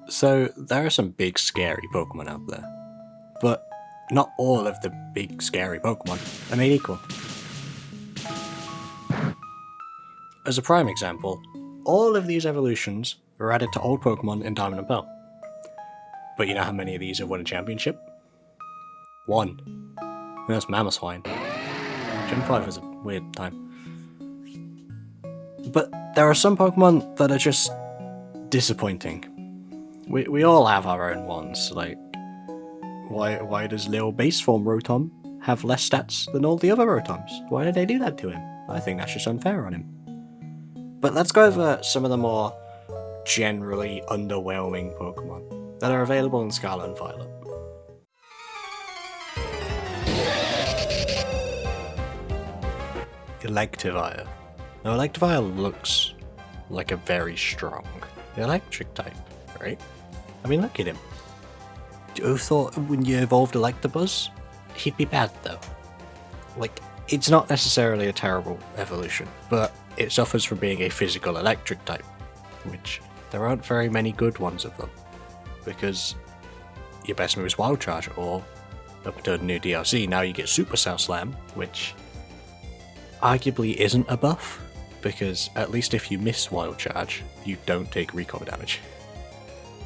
So, there are some big scary Pokemon out there, but not all of the big scary Pokemon are made equal. As a prime example, all of these evolutions were added to old Pokemon in Diamond and Pearl. But you know how many of these have won a championship? One. And that's Mamoswine. Gen 5 was a weird time. But there are some Pokemon that are just disappointing. We all have our own ones, like why does Lil Base Form Rotom have less stats than all the other Rotoms? Why did they do that to him? I think that's just unfair on him. But let's go over some of the more generally underwhelming Pokemon that are available in Scarlet and Violet. Electivire. Now Electivire looks like a very strong electric type, right? I mean, look at him. Who thought when you evolved Electabuzz, he'd be bad though? Like, it's not necessarily a terrible evolution, but it suffers from being a physical electric type, which there aren't very many good ones of them, because your best move is Wild Charge, or up until the new DLC, now you get Supercell Slam, which arguably isn't a buff, because at least if you miss Wild Charge, you don't take recoil damage.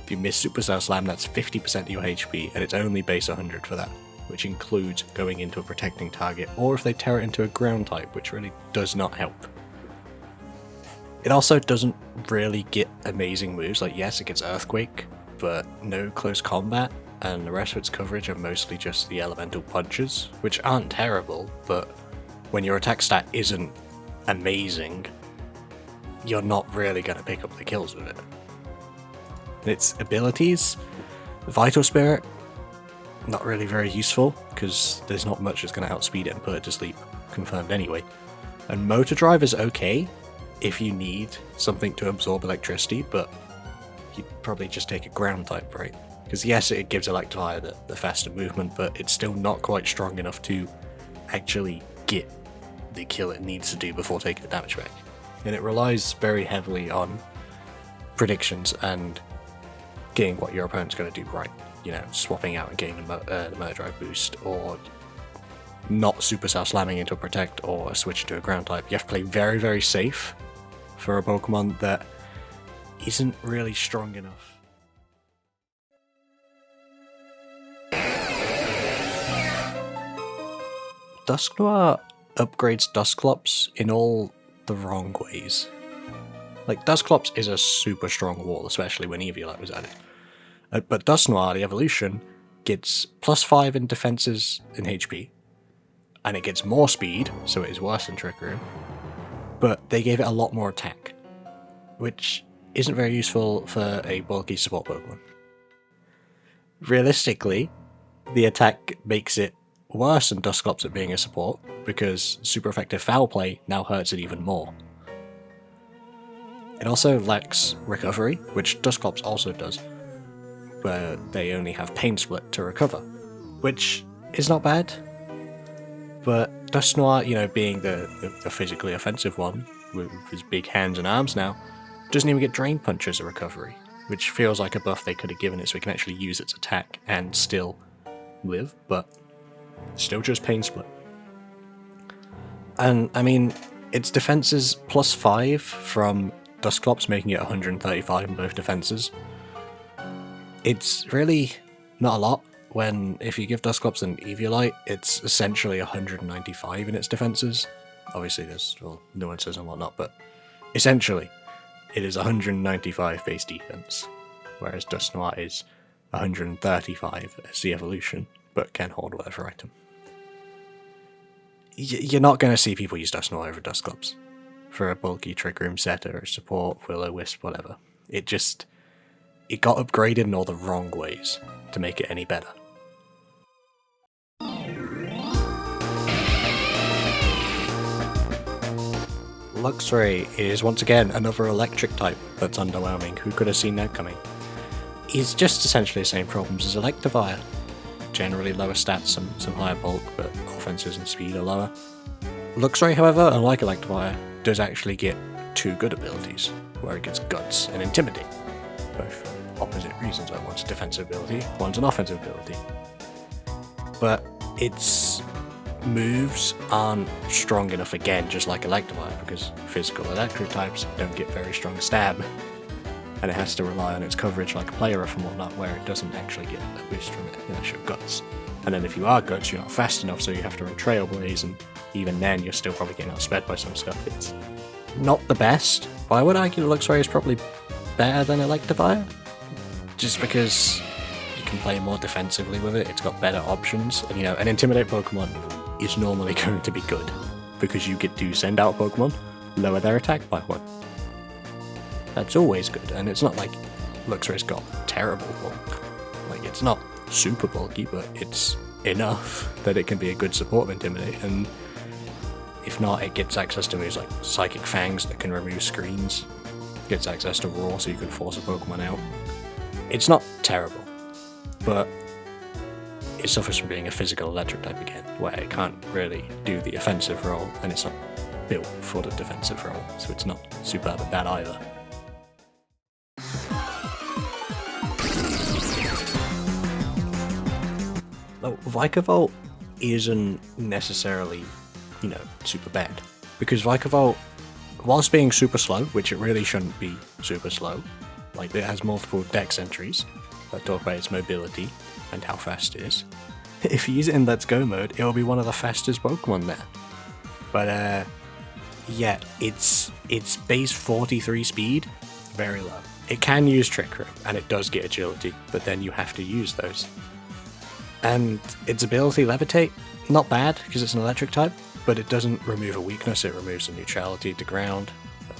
If you miss Supercell Slam, that's 50% of your HP, and it's only base 100 for that, which includes going into a protecting target, or if they tear it into a ground type, which really does not help. It also doesn't really get amazing moves, like yes, it gets Earthquake, but no close combat, and the rest of its coverage are mostly just the elemental punches, which aren't terrible, but when your attack stat isn't amazing, you're not really going to pick up the kills with it. Its abilities, Vital Spirit, not really very useful, because there's not much that's going to outspeed it and put it to sleep, confirmed anyway. And Motor Drive is okay if you need something to absorb electricity, but you'd probably just take a ground type, right? Because yes, it gives Electivire the faster movement, but it's still not quite strong enough to actually get the kill it needs to do before taking the damage back. And it relies very heavily on predictions and getting what your opponent's going to do right. You know, swapping out and getting the Motor Drive boost, or not Supercell slamming into a Protect, or switch to a ground type. You have to play very, very safe for a Pokemon that isn't really strong enough. Dusknoir upgrades Dusclops in all the wrong ways. Like, Dusclops is a super strong wall, especially when Eviolite was added. But Dusknoir, the evolution, gets +5 in defenses and HP, and it gets more speed, so it is worse than Trick Room, but they gave it a lot more attack, which isn't very useful for a bulky support Pokemon. Realistically, the attack makes it worse than Dusclops at being a support, because super effective Foul Play now hurts it even more. It also lacks recovery, which Dusclops also does, where they only have Pain Split to recover, which is not bad. But Dusknoir, you know, being the physically offensive one, with his big hands and arms now, doesn't even get Drain Punch as a recovery, which feels like a buff they could have given it so it can actually use its attack and still live, but still just Pain Split. And, I mean, its defense is +5 from Dusclops, making it 135 in both defenses. It's really not a lot, when if you give Dusclops an Eviolite, it's essentially 195 in its defenses. Obviously there's nuances and whatnot, but essentially it is 195 base defense, whereas Dusknoir is 135 as the evolution, but can hold whatever item. You're not going to see people use Dusknoir over Dusclops for a bulky Trick Room set or support, Will-O-Wisp, whatever. It got upgraded in all the wrong ways to make it any better. Luxray is once again another electric type that's underwhelming. Who could have seen that coming? He's just essentially the same problems as Electivire. Generally lower stats, some higher bulk, but offenses and speed are lower. Luxray, however, unlike Electivire, does actually get two good abilities, where it gets Guts and Intimidate. both opposite reasons. Like one's a defensive ability, one's an offensive ability. But its moves aren't strong enough again, just like Electivire, because physical electric types don't get very strong stab, and it has to rely on its coverage like a Poliwrath and whatnot, where it doesn't actually get a boost from it unless you're Guts. And then if you are Guts, you're not fast enough, so you have to run Trailblaze, and even then you're still probably getting outsped by some stuff. It's not the best, but I would argue Luxray is probably better than Electivire, just because you can play more defensively with it. It's got better options, and an Intimidate Pokemon is normally going to be good, because you get to send out Pokemon, lower their attack by 1. That's always good, and it's not like Luxray's got terrible bulk. Like, it's not super bulky, but it's enough that it can be a good support of Intimidate, and if not, it gets access to moves like Psychic Fangs that can remove screens, gets access to Roar so you can force a Pokemon out. It's not terrible, but it suffers from being a physical electric type again, where it can't really do the offensive role, and it's not built for the defensive role, so it's not superb at that either. Though Vikavolt isn't necessarily, super bad, because Vikavolt, whilst being super slow, which it really shouldn't be super slow, like it has multiple dex entries that talk about its mobility and how fast it is. If you use it in Let's Go mode, it'll be one of the fastest Pokemon there. But yeah, its base 43 speed, very low. It can use Trick Room, and it does get agility, but then you have to use those. And its ability Levitate, not bad, because it's an electric type, but it doesn't remove a weakness, it removes the neutrality to ground.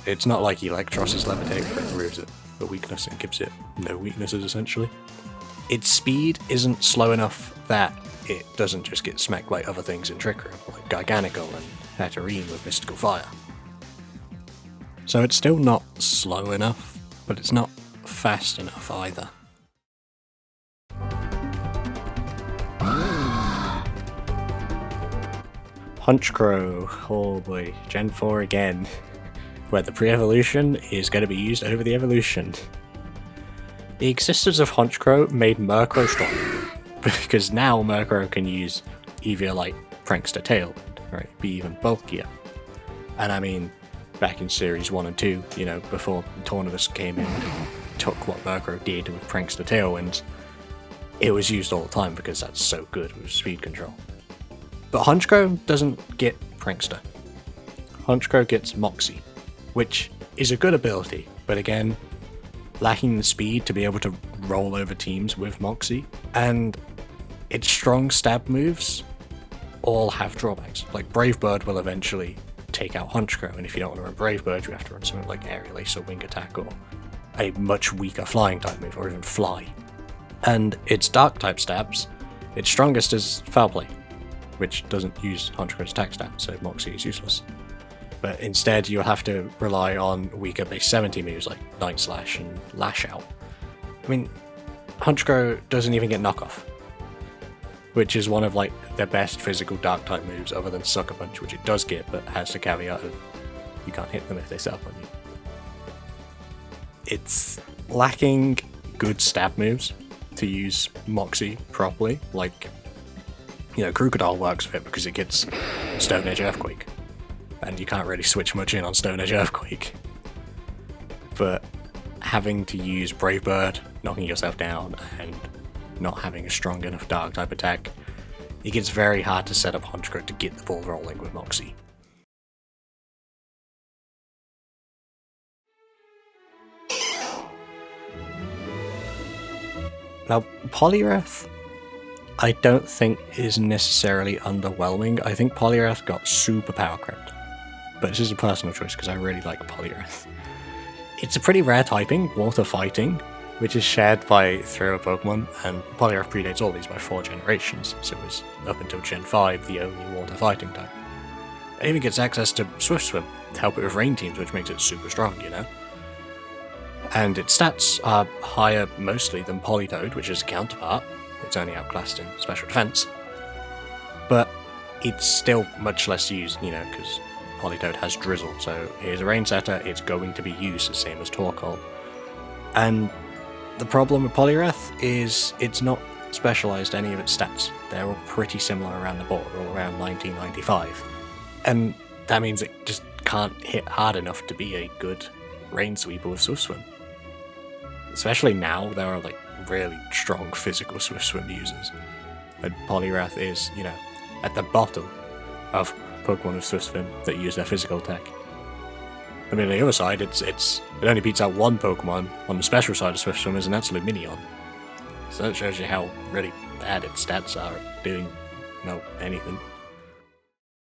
It's not like Electros's Levitate, where it removes a weakness and gives it no weaknesses, essentially. Its speed isn't slow enough that it doesn't just get smacked by other things in Trick Room, like Gigantical and Hatterene with Mystical Fire. So it's still not slow enough, but it's not fast enough either. Honchkrow, oh boy, Gen 4 again, where the pre-evolution is going to be used over the evolution. The existence of Honchkrow made Murkrow strong, because now Murkrow can use Eviolite Prankster Tailwind, right, be even bulkier. And I mean, back in Series 1 and 2, before Tornadus came in and took what Murkrow did with Prankster Tailwind, it was used all the time because that's so good with speed control. But Honchkrow doesn't get Prankster. Honchkrow gets Moxie, which is a good ability, but again, lacking the speed to be able to roll over teams with Moxie, and its strong stab moves all have drawbacks. Like Brave Bird will eventually take out Honchkrow, and if you don't want to run Brave Bird, you have to run something like Aerial Ace or Wing Attack, or a much weaker flying type move, or even Fly. And its Dark type stabs, its strongest is Foul Play, which doesn't use Honchkrow's attack stat, so Moxie is useless. But instead you'll have to rely on weaker base 70 moves like Night Slash and Lash Out. I mean, Honchkrow doesn't even get Knockoff, which is one of the best physical dark type moves other than Sucker Punch, which it does get, but has the caveat of you can't hit them if they set up on you. It's lacking good stab moves to use Moxie properly, Crocodile works with it because it gets Stone Edge Earthquake, and you can't really switch much in on Stone Edge Earthquake. But having to use Brave Bird, knocking yourself down, and not having a strong enough Dark type attack, it gets very hard to set up Honchkrow to get the ball rolling with Moxie. Now, Poliwrath, I don't think is necessarily underwhelming. I think Poliwrath got super power crept, but this is a personal choice because I really like Poliwrath. It's a pretty rare typing, water fighting, which is shared by 3 other Pokemon, and Poliwrath predates all these by 4 generations, so it was up until Gen 5 the only water fighting type. It even gets access to Swift Swim to help it with rain teams, which makes it super strong, And its stats are higher mostly than Politoed, which is a counterpart. It's only outclassed in special defense. But it's still much less used, because Politoed has Drizzle, so here's a Rain Setter, it's going to be used the same as Torkoal. And The problem with Poliwrath is it's not specialised any of its stats. They're all pretty similar around the board, all around 1995. And that means it just can't hit hard enough to be a good rain sweeper with Swift Swim. Especially now, there are like really strong physical Swift Swim users. And Poliwrath is, you know, at the bottom of Pokemon with Swift Swim that use their physical tech. I mean, on the other side, it only beats out one Pokemon on the special side of Swift Swim as an absolute Minion. So that shows you how really bad its stats are at doing, anything.